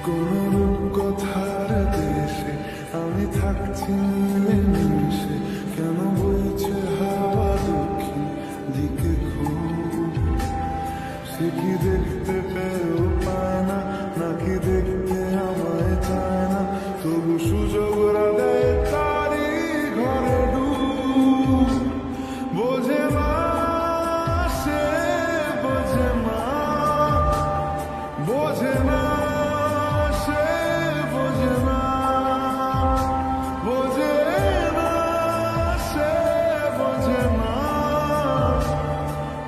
কোন রূপকথার দেশে আমি থাকছি মিলেমিশে, কেন বইছে হাওয়া দক্ষিণ দিকে খুব? সে কি দেখতে পেয়েও পায় না, নাকি দেখতে আমায় চায় না, তবু সুযোগরা দেয় তারই ঘরে ডুব। বোঝে না সে, বোঝে না, বোঝে না সে, বোঝে না, বোঝে না সে, বোঝে না,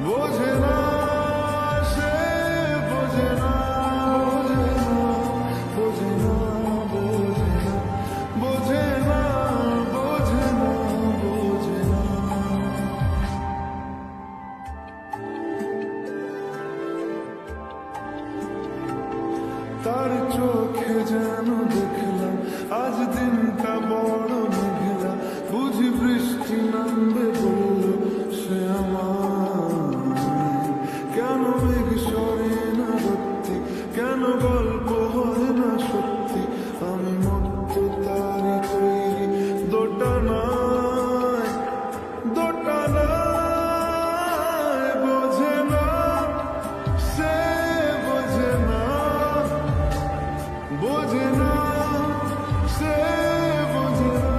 বোঝে না সে, বোঝে না, বোঝে না, বোঝে না, বোঝে না, বোঝে না, বোঝে না। তার চোখে যেন দেখলাম আজ দিনটা বড় মেঘলা, বুঝি বৃষ্টি নামবে বলল সে আমার। কেন মেঘ সরে না সত্যি, কেন গল্প হয় না সত্যি, আমি মত্ত তারি তৈরি দোটানায়, দোটানায়। বোঝে না সে, বোঝে না, বোঝে না সে, বোঝে না,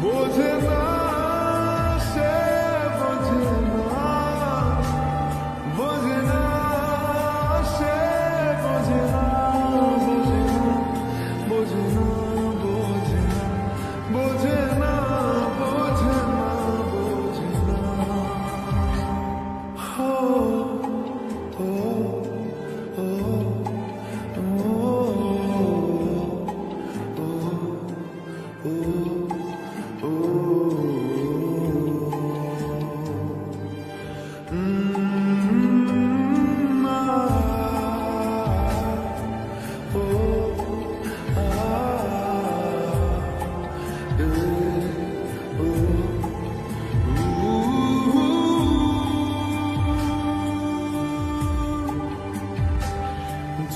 বোঝে না সে, বোঝে না, বোঝে না সে, বোঝে না, বোঝে না, বোঝে না, বোঝে না, বোঝে না, বোঝে না, হো, হো, হো।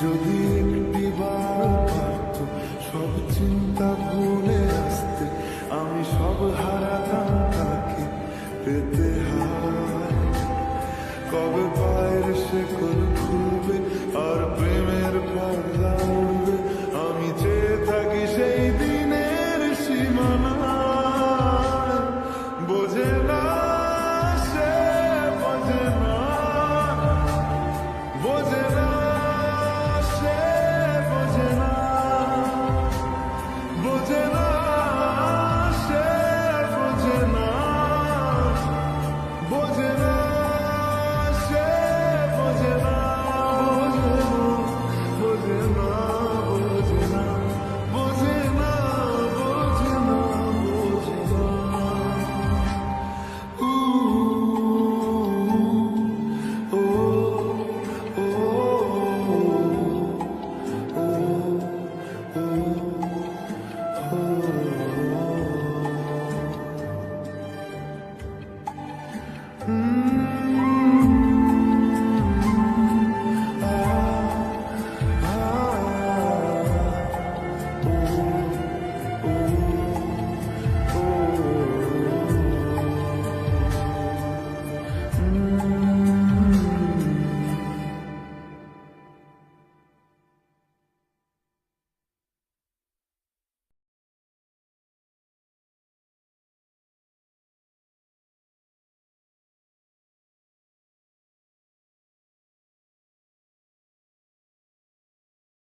যদি একটি বার পারত সব চিন্তা ভুলে আসতে, আমি সব